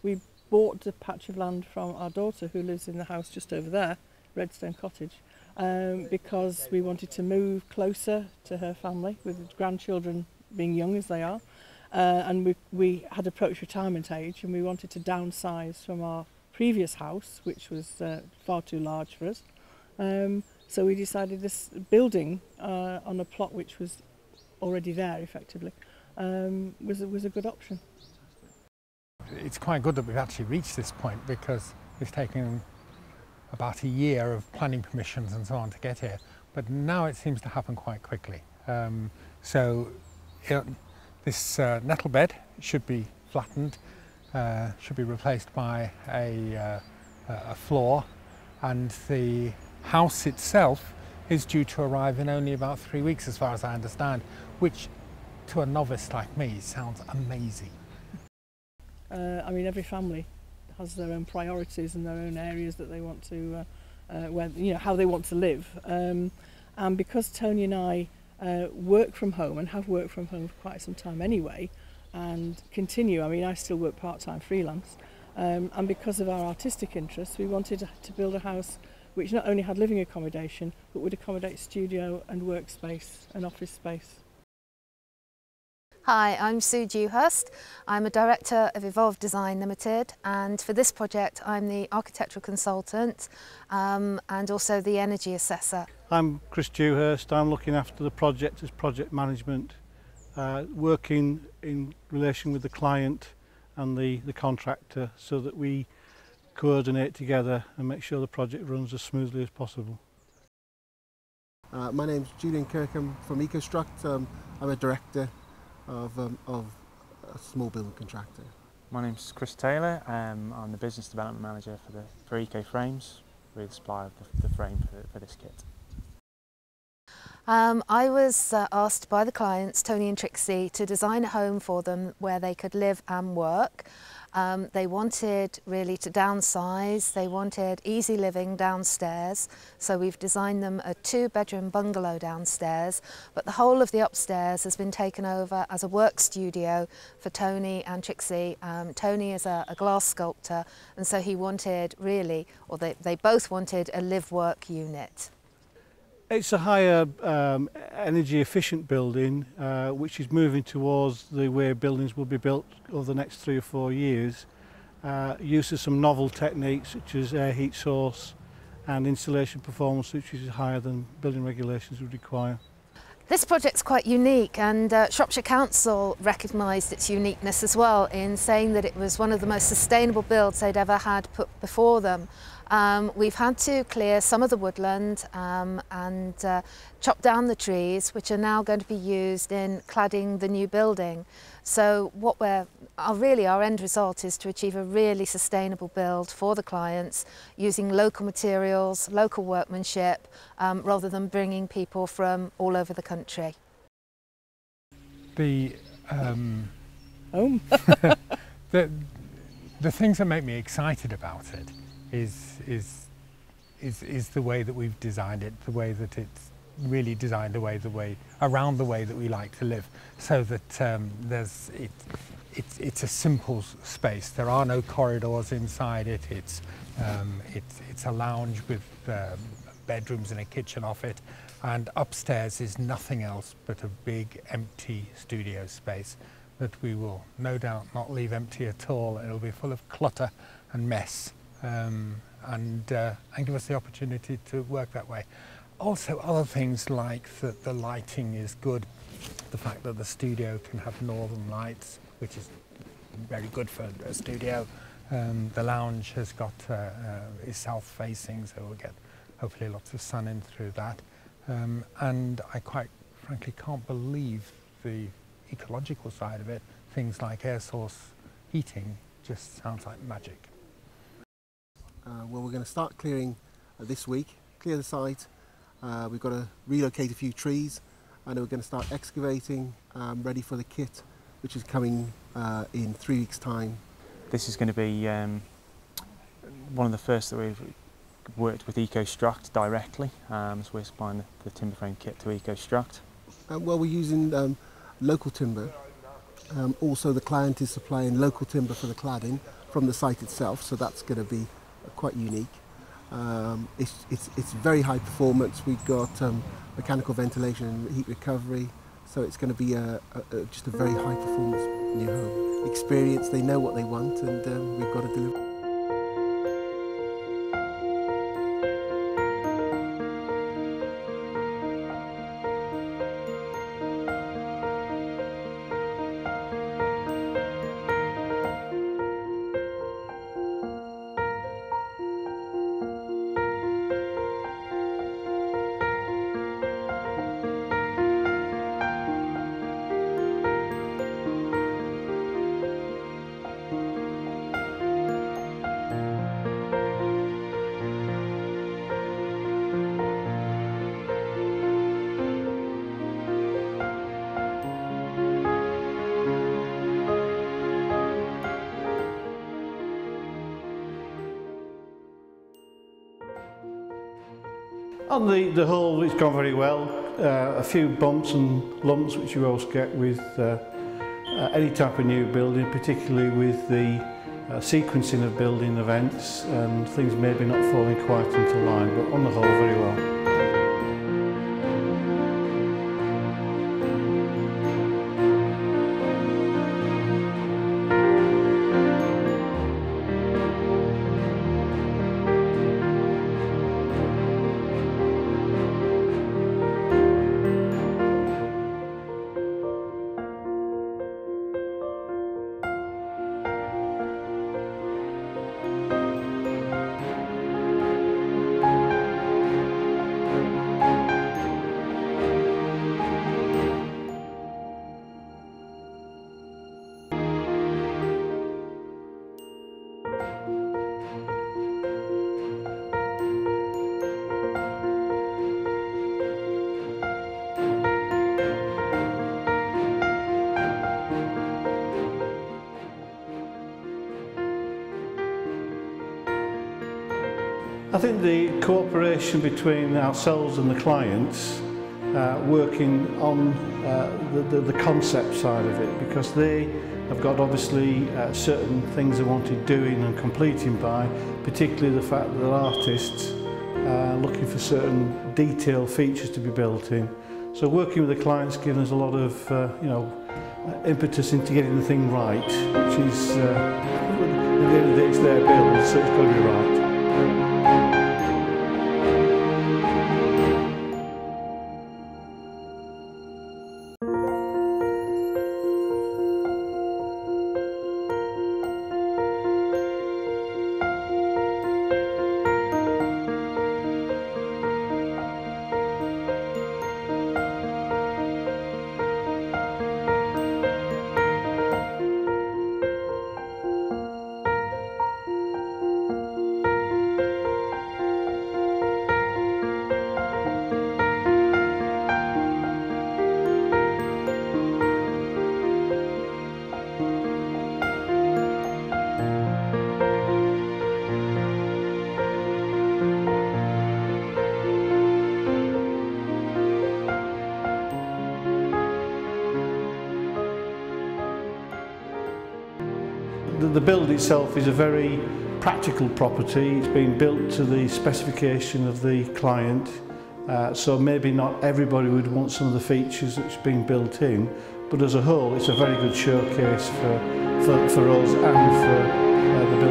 We bought a patch of land from our daughter who lives in the house just over there, Redstone Cottage, because we wanted to move closer to her family with grandchildren being young as they are. And we had approached retirement age and we wanted to downsize from our previous house, which was far too large for us. So we decided this building on a plot which was already there effectively was a good option. It's quite good that we've actually reached this point because it's taken about a year of planning permissions and so on to get here, but now it seems to happen quite quickly. This nettle bed should be flattened, should be replaced by a floor, and the house itself is due to arrive in only about 3 weeks as far as I understand, which to a novice like me sounds amazing. I mean, every family has their own priorities and their own areas that they want to, how they want to live. And because Tony and I work from home and have worked from home for quite some time anyway, and continue, I mean, I still work part-time freelance, and because of our artistic interests, we wanted to build a house which not only had living accommodation, but would accommodate studio and workspace and office space. Hi, I'm Sue Dewhurst. I'm a director of Evolve Design Limited, and for this project I'm the architectural consultant and also the energy assessor. I'm Chris Dewhurst. I'm looking after the project as project management, working in relation with the client and the contractor so that we coordinate together and make sure the project runs as smoothly as possible. My name's Julian Kirkham from EcoStruct. I'm a director of a small building contractor. My name's Chris Taylor. I'm the business development manager for Eco Frames. We're the supplier of the frame for this kit. I was asked by the clients, Tony and Trixie, to design a home for them where they could live and work. They wanted really to downsize, they wanted easy living downstairs, so we've designed them a 2-bedroom bungalow downstairs, but the whole of the upstairs has been taken over as a work studio for Tony and Trixie. Tony is a glass sculptor, and so he wanted really, or they both wanted a live-work unit. It's a higher energy efficient building which is moving towards the way buildings will be built over the next 3 or 4 years. Use of some novel techniques such as air heat source and insulation performance which is higher than building regulations would require. This project's quite unique, and Shropshire Council recognised its uniqueness as well in saying that it was one of the most sustainable builds they'd ever had put before them. We've had to clear some of the woodland and chop down the trees, which are now going to be used in cladding the new building. So what our end result is to achieve a really sustainable build for the clients using local materials, local workmanship, rather than bringing people from all over the country. The things that make me excited about it is the way that we've designed it, the way that it's really designed around the way that we like to live, so that it's a simple space. There are no corridors inside it. It's a lounge with bedrooms and a kitchen off it, and upstairs is nothing else but a big empty studio space that we will no doubt not leave empty at all. It'll be full of clutter and mess, and give us the opportunity to work that way. Also, other things like that the lighting is good, the fact that the studio can have northern lights, which is very good for a studio. The lounge has got is south-facing, so we'll get hopefully lots of sun in through that. And I quite frankly can't believe the ecological side of it. Things like air source heating just sounds like magic. Well, we're going to start clearing this week, clear the site. We've got to relocate a few trees, and we're going to start excavating, ready for the kit, which is coming in 3 weeks' time. This is going to be one of the first that we've worked with EcoStruct directly, so we're supplying the timber frame kit to EcoStruct. Well, we're using local timber, Also, the client is supplying local timber for the cladding from the site itself, so that's going to be quite unique. It's very high performance. We've got mechanical ventilation and heat recovery, so it's going to be just a very high performance new home experience. They know what they want, and we've got to deliver. On the whole, it's gone very well. A few bumps and lumps which you always get with any type of new building, particularly with the sequencing of building events, and things maybe not falling quite into line, but on the whole, very well. I think the cooperation between ourselves and the clients, working on the concept side of it, because they have got obviously certain things they wanted doing and completing by, particularly the fact that they're artists looking for certain detailed features to be built in. So working with the clients given us a lot of impetus into getting the thing right, which is at the end of the day it's their build, so it's got to be right. The build itself is a very practical property. It's been built to the specification of the client, so maybe not everybody would want some of the features that's been built in, but as a whole it's a very good showcase for us and for the